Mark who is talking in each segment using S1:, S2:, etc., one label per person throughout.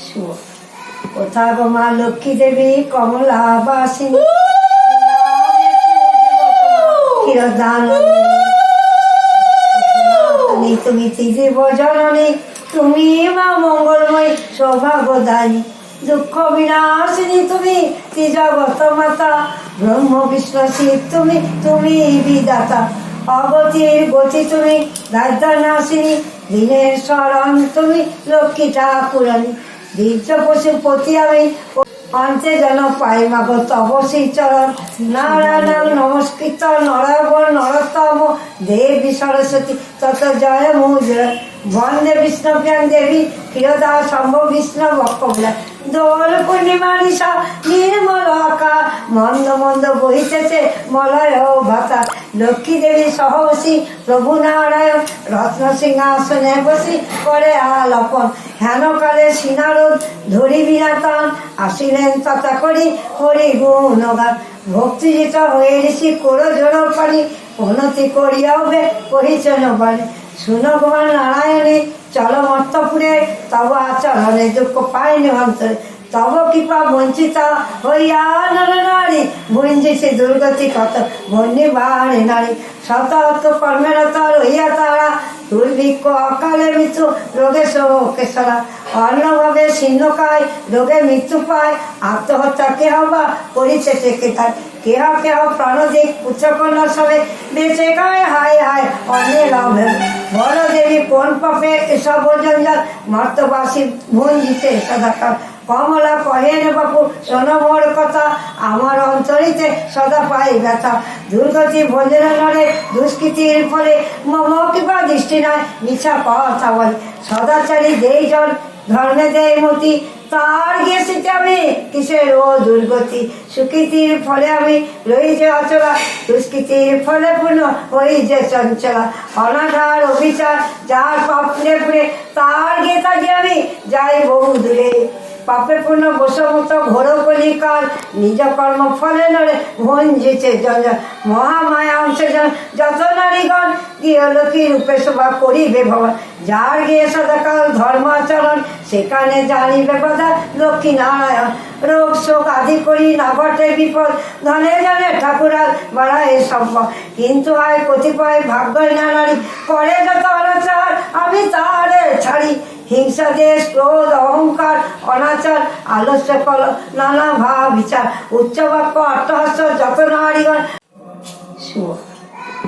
S1: শুভ কোথা গো মা লক্ষ্মী দেবী কমলা বাসিনী তুমি ত্রিদেব জননী, তুমি মা মঙ্গলময়ী সৌভাগ্যদায়ী, দুঃখ বিনাশিনী তুমি ত্রিজগত মাতা, ব্রহ্ম বিষ্ণু শিব তুমি, তুমি বিধাতা, অগতির গতি তুমি, দারিদ্র নাশিনী, দিনের শরণ তুমি, লক্ষ্মী ঠাকুরানী, বীর্য পশুপতি আমি, অন্তে যেন পাই মাগো তব শ্রী চরণ, নারায়ণ নমস্কৃত নরবর নরোত্তম দেবী সরস্বতী তত জয় মুদ্রা, বন্দে বিষ্ণুপ্রিয়াং দেবী ক্ষীরদা সম্ভব বিষ্ণু বক্ষবলা, দোল পূর্ণিমা নিশা নির্মল আকাশ, মন্দ মন্দ বহিতেছে মলয় ভাতা, লক্ষ্মী দেবী সহবসী প্রভু নারায়ণ রত্ন সিংহাসনে বসি করে আলাপন, হেনকালে সিনারদ ধরি বিরাতন, আসিলেন তথা করি হরি গুণগান, ভক্তিজিত হয়ে ঋষি করো জোড় পানি, উন্নতি করিয়াও বে পরিচন বাণী, শুনো গোমান নারায়ণী চলো মর্তপুরে, তব আচরণে দুঃখ পাইনি অন্তরে, তব কৃপা বঞ্চিতা হইয়া নর নারী, ভুঞ্জিছে দুর্গতি কত বন্যী বাড়ি নারী, শত কর্মেরত রইয়া তারা, দুর্ভিক্ষ অকালে মৃত্যু রোগে শোকে সারা, অন্নভাবে শীর্ণকায় রোগে মৃত্যু পায়, আত্মহত্যা কেহ বা করিছে টেকে তার, কেহ কেহ প্রাণদিক পুত্রকন্যা সবে বেঁচে গায়ে হায় হায় অন্যের লাভে, বড় দেবী কোন পাপে এসব জঞ্জাল, মর্তবাসী ভুঞ্জিতে সদাকাল, কমলা কহেন বাপু শোনো মোর কথা, আমার অন্তরিতে সদা পাই ব্যথা, দুর্গতি ভোজন নড়ে দুষ্কৃতির ফলে, মম কৃপা দৃষ্টি নয় মিছা কথা বলে, সদাচারী দেই জন ধর্মে দেয় মতি, তার গিয়েছিতে আমি কিসের ও দুর্গতি, সুকৃতির ফলে আমি রই যে অচলা, দুষ্কৃতির ফলে পূর্ণ হই যে চঞ্চলা, অনাধার অভিচার যার পাপ ফুলে ফুলে, তার গেতা যে আমি যাই বহু দূরে, পাপে পূর্ণ বসমত ঘোর কলিকাল, নিজ কর্ম ফলে নড়ে ভঞ্জিছে জঞ্জাল, মহামায়া অংশে যত নারীগণ গৃহলক্ষ্মী রূপে শোভা করিবে ভগবান, যার গিয়ে সদাকাল ধর্মাচরণ, সেখানে জানিবে কথা লক্ষ্মী নারায়ণ, রোগ শোক আদি করি না ঘটে বিপদ, ধনে জনে ঠাকুরাল বাড়ায় সম্ভব, কিন্তু আয় কতিপয় ভাগ্যই না নারী, করে যত অনাচার আমি তারে ছাড়ি, হিংসা দেশ ক্রোধ অহংকার অনাচার আলস্য কল নানা ভাব বিচার, উচ্চ বাক্য অট্টহাস্য যত নারীগণ শুভ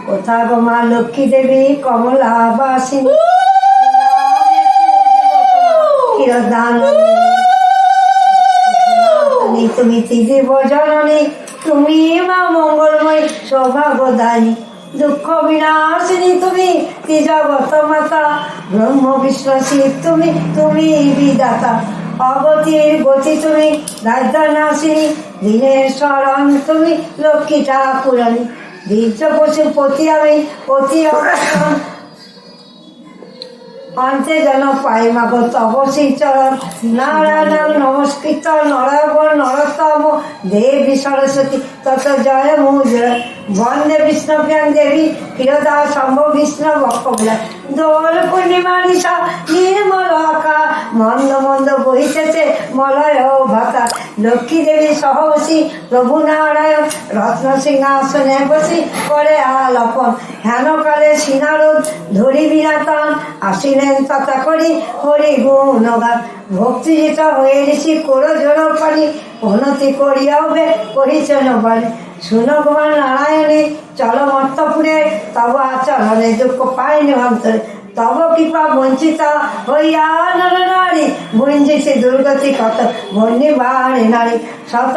S1: কোথা গো মা লক্ষ্মী দেবী কমলা বাসিনী তুমি ত্রিদেব জননী, তুমি মা মঙ্গলময়ী সৌভাগ্যদায়ী, দুঃখ বিনাশিনী তুমি ত্রিজগত মাতা, ব্রহ্ম বিষ্ণু শিব তুমি, তুমি বিধাতা, অগতির গতি তুমি, দারিদ্র নাশিনী, দিনের শরণ তুমি, লক্ষ্মী ঠাকুরানী, বীর্য পশুপতি আমি অতি অবস্থান, অন্তে যেন পাই মাগো তব শ্রী চরণ, নারায়ণ নমস্কৃত নরবর নরোত্তম দেবী সরস্বতী তত জয় মুদ্রা, বন্দে বিষ্ণুপ্রিয়াং দেবী ক্ষীরদা সম্ভব বিষ্ণু বক্ষবলা, দোল পূর্ণিমা নিশা নির্মল আকাশ, মন্দ মন্দ বহিতেছে মলয় ভাতা, লক্ষ্মী দেবী সহবসী প্রভু নারায়ণ রত্ন সিংহাসনে বসি করে আলাপন, হেনকালে সিনারদ ধরি বিরাতন, আসিলেন তথা করি হরি গুণগান, ভক্তিজিত হয়ে ঋষি করো জোড় পানি, উন্নতি করিয়াও বে পরিচন বাণী, শুনো গোমান নারায়ণী চলো মর্তপুরে, তব আচরণে দুঃখ পাইনি অন্তরে, তব কৃপা বঞ্চিতা হইয়া নর নারী, ভুঞ্জিছে দুর্গতি কত বন্যী বাড়ি নারী, শত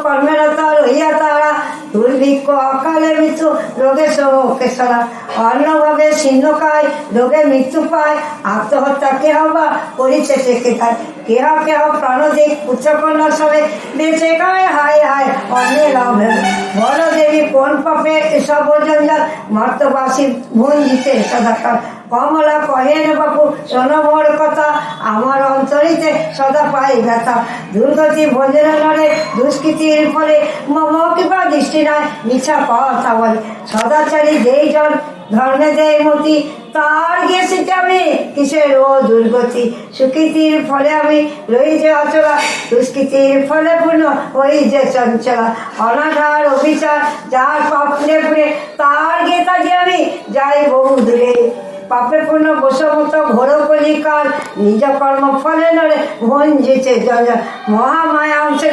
S1: কর্মেরত রইয়া তারা, দুর্ভিক্ষ অকালে মৃত্যু রোগে শোকে সারা, অন্নভাবে শীর্ণকায় রোগে মৃত্যু পায়, আত্মহত্যা কেহ বা করিছে টেকে তার, কেহ কেহ প্রাণদিক পুত্রকন্যা সবে বেঁচে গায়ে হায় হায় অন্যের লাভে, বড় দেবী কোন পাপে এসব জঞ্জাল, মর্তবাসী ভুঞ্জিতে সদাকাল, কমলা কহেন বাপু শোনো মোর কথা, আমার অন্তরিতে সদা পাই ব্যথা, দুর্গতি ভোজন নড়ে দুষ্কৃতির ফলে, মম কৃপা দৃষ্টি নয় মিছা কথা বলে, সদাচারী দেই জন ধর্মে দেয় মতি তার গিয়েছি আমি কিসের ও দুর্গতি সুকৃতির ফলে আমি রই যে অচলা দুষ্কৃতির ফলে পূর্ণ ওই যে চঞ্চলা অনাধার অভিচার যার পাপ ফুলে ফুলে তার গেতা যে আমি যাই বহু দূরে পাপে পূর্ণ বসমত ঘোর কলিকাল নিজ কর্ম ফলে নরে ভঞ্জিছে জঞ্জাল মহামায়া অংশে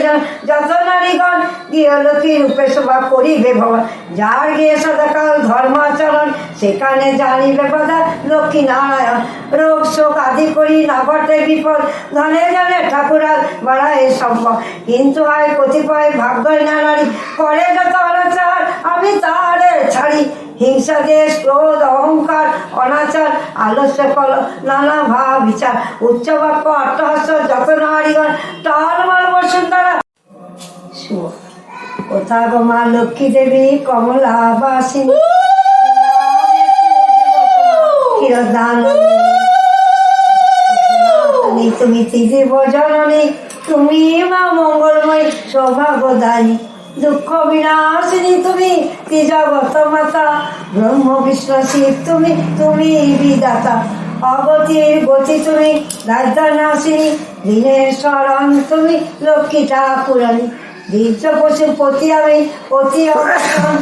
S1: যত নারীগণ গৃহলক্ষ্মী রূপে শোভা করিবে ভগবান যার গিয়ে সদাকাল ধর্মাচরণ সেখানে জানিবে কথা লক্ষ্মী নারায়ণ রোগ শোক আদি করি না ঘটে বিপদ ধনে জনে ঠাকুরাল বাড়ায় সম্ভব কিন্তু হয় কতিপয় ভাগ্যই না নারী করে যত অনাচার আমি তারে ছাড়ি হিংসা দেশ ক্রোধ অহংকার অনাচার আলস্য কল নানা ভাব বিচার উচ্চবাক্য অট্টহাস্য যত নারীগণ টলমল বসুন্ধরা কোথা গো মা লক্ষ্মী দেবী কমলা বাসিনী তুমি ত্রিদেব জননী তুমি মা মঙ্গলময়ী সৌভাগ্যদানী দুঃখ বিনাশিনী তুমি ত্রিজগত মাতা ব্রহ্ম বিষ্ণু শিব তুমি তুমি বিদাতা অগতির গতি তুমি রাজধানাশিনী দিনের শরণ তুমি লক্ষ্মী ঠাকুরানী দীর্ঘ পশু পতি আমি অতি অবসর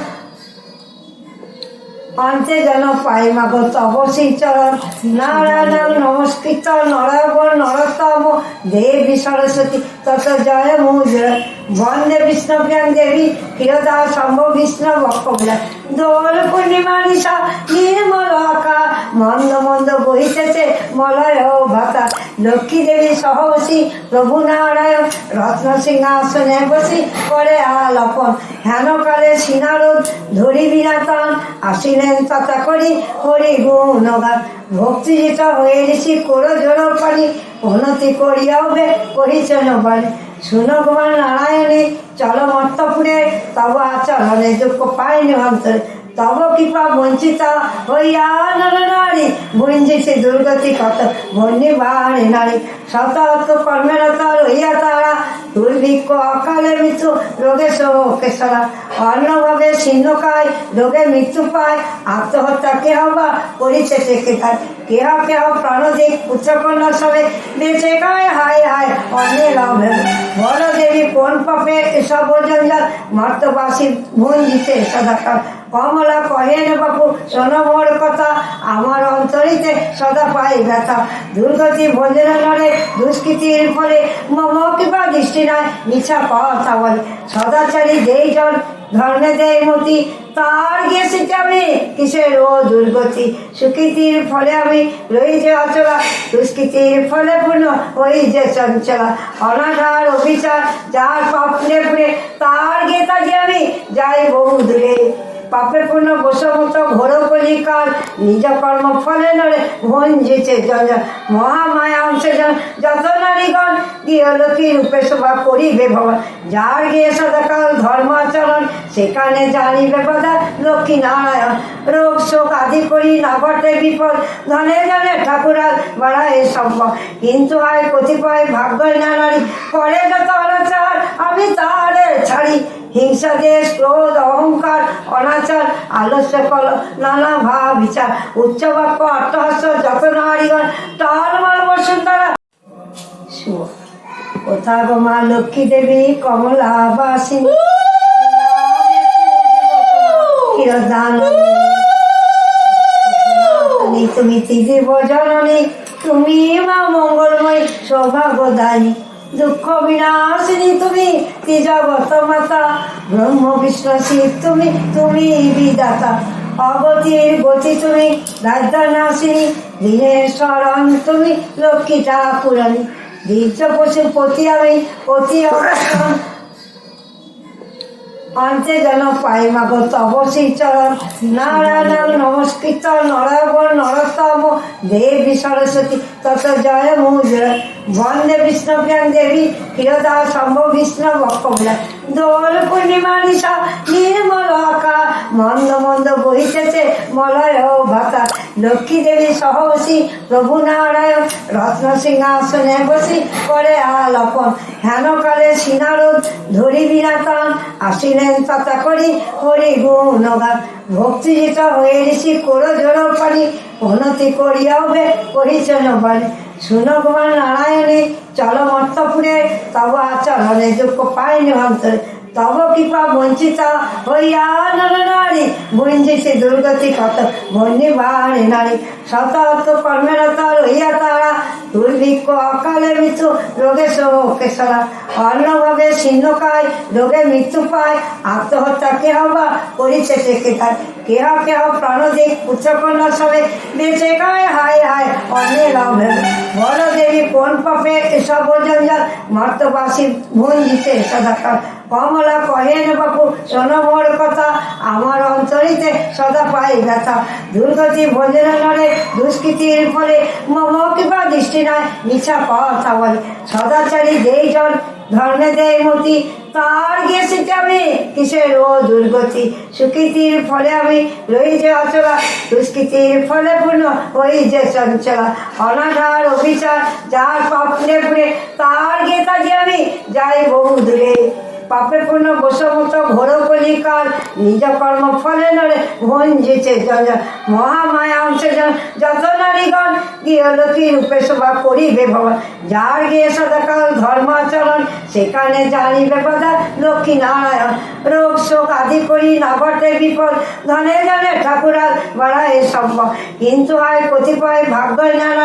S1: অন্তে যেন পাই মাগো তব চরণ নারায়ণ নমস্কৃত নরবর নরতম দেবী সরস্বতী তত জয় মুদ্রা বন্দে বিষ্ণুপ্রিয়াং দেবী ক্ষীরদা সম্ভব বিষ্ণু বক্ষবিলা দোল পূর্ণিমা নিশা নির্মল আকা মন্দ মন্দ বহিতেছে মলয় ভাতা লক্ষ্মী দেবী সহবসী প্রভু নারায়ণ রত্ন সিংহাসনে বসি করে আলাপন হেনকালে সিনারদ ধরি বিনাতন আসিলেন তথা করি হরি গুণগান ভক্তিজিত হয়ে ঋষি করো জোর পানি উন্নতি করিয়াও বে করিছেন বাণী শুনো গোমান নারায়ণে চল মর্তপুরে তব আচরণে দুঃখ পাইনি অন্তরে তব কৃপা বঞ্চিত হইয়া নর নারী ভুঞ্জিছে দুর্গতি কত বন্যি বাড়ে নারী শত কর্মেরত রইয়া তারা দুর্ভিক্ষ অকালে মৃত্যু রোগে শোকে সারা অন্যভাবে ছিন্নকায় রোগে মৃত্যু পায় আত্মহত্যা কেহ বা করিছে টেকে তার কেহ কেহ প্রাণদিক পুত্রকন্যা সবে বেঁচে গায় হায় হায় অন্যের অভেদ বড় দেবী কোন পাপে এসব জঞ্জাল মর্তবাসী ভুঞ্জিতে সদাকাল কমলা কহেন বাপু শোনো মোর কথা আমার অন্তরিতে সদা পাই ব্যথা দুর্গতি ভোজন নড়ে দুষ্কৃতির ফলে মম কৃপা দৃষ্টি নয় মিছা কথা বলে সদাচারী যেই জন ধর্মে দেয় মতি তার গিয়েছি আমি কিসের ও দুর্গতি সুকৃতির ফলে আমি রই যে অচলা দুষ্কৃতির ফলে পূর্ণ ওই যে চঞ্চলা অনাধার অভিচার যার পাপ ফুলে ফুলে তার গেতা যে আমি যাই বহু দূরে পাপে পূর্ণ বসমত ঘোর কলিকাল নিজ কর্ম ফলে নরে ভঞ্জিছে জঞ্জাল মহামায়া অংশে যত নারীগণ গৃহলক্ষ্মী রূপে শোভা করিবে ভগবান যার গিয়ে সদাকাল ধর্মাচরণ সেখানে জানিবে কথা লক্ষ্মী নারায়ণ রোগ শোক আদি করি না ঘটে বিপদ ধনে জনে ঠাকুরাল বাড়ায় সম্ভব কিন্তু হয় কতিপয় ভাগ্যই না নারী করে যত অনাচার আমি তারে ছাড়ি হিংসা দেশ ক্রোধ অহংকার অনাচার আলস্য কল নানা ভাব বিচার উচ্চবাক্য অট্টহাস্য যত নারীগণ টলমল বসুন্ধরা কোথা গো মা লক্ষ্মী দেবী কমলা বাসিনী তুমি ত্রিদেব জননী তুমি মা মঙ্গলময়ী সৌভাগ্যদানী দুঃখ বিনাশিনী তুমি ত্রিজগত মাতা ব্রহ্ম বিষ্ণু শিব তুমি তুমি বিদাতা অগতির গতি তুমি রাজধানাশিনী দিনের শরণ তুমি লক্ষ্মী ঠাকুরানী দীর্ঘ পশু পতি আমি অতি অবসর অন্তে যেন পাই মাগো তব চরণ নারায়ণ নমস্কৃত নরবর নরতম দেবী সরস্বতী তত জয় মুদ্রা বন্দে বিষ্ণুপ্রিয়াং দেবী ক্ষীরদা সম্ভব বিষ্ণু বক্ষমূলা দোল পূর্ণিমা নিশা নির্মল আকা মন্দ মন্দ বহিতেছে মলয় ভাতা লক্ষ্মী দেবী সহবসী প্রভু নারায়ণ রত্ন সিংহাসনে বসি করে আলাপন হেনকালে সিনারদ ধরি বিনাতান আসিলেন তথা করি হরি গুণগান ভক্তিজিত হয়ে ঋষি করো জোর পানি উন্নতি করিয়া হবে পরিচন্ন বাণী শুনো গোপাল নারায়ণে চল মর্তপুরে তব আচরণে দুঃখ পায়নি অন্তরে তব কৃপা বঞ্চিতা হইয়া নর নারী ভঞ্জিছে দুর্গতি কত বন্যি বাড়ি নারী শত কর্মেরত রইয়া তারা দুর্ভিক্ষ অকালে মৃত্যু রোগে শোকে সারা অন্নভাবে শীর্ণকায় রোগে মৃত্যু পায় আত্মহত্যা কেহ বা করিছে টেকে খায় কেহ কেহ প্রাণদিক পুত্রকন্যা সবে বেঁচে গায় হায় হায় অন্যের অভেদ বড় দেবী কোন পাপে এসব জঞ্জাল মর্তবাসী ভঞ্জিতে সদাকাল কমলা কহেন বাপু শোনো মোর কথা আমার অন্তরিতে সদা পাই ব্যথা দুর্গতি ভোজন নরে দুষ্কৃতির ফলে মম কিবা দৃষ্টি নয় মিছা কথা বলে সদাচারী দেই জন ধর্মে দেয় মতি তার গেছি আমি কিসের ও দুর্গতি সুকৃতির ফলে আমি রই যে অচলা দুষ্কৃতির ফলে পূর্ণ ওই যে চঞ্চলা অনাধার অভিচার যার পাপ ফুলে ফুলে তার গেতা যে আমি যাই বহু দূরে পাপে পূর্ণ বসমত ঘোর কলিকাল নিজ কর্ম ফলে নরে ভঞ্জিছে জঞ্জাল মহামায়া অংশে যত নারীগণ গৃহলক্ষ্মী রূপে শোভা করিবে ভগবান যার গিয়ে সদাকাল ধর্মাচরণ সেখানে জানিবে কথা লক্ষ্মী নারায়ণ রোগ শোক আদি করি না ঘটে বিপদ ধনে ধনে ঠাকুরাল বাড়ায় সম্ভব কিন্তু হয় কতিপয় ভাগ্য নানা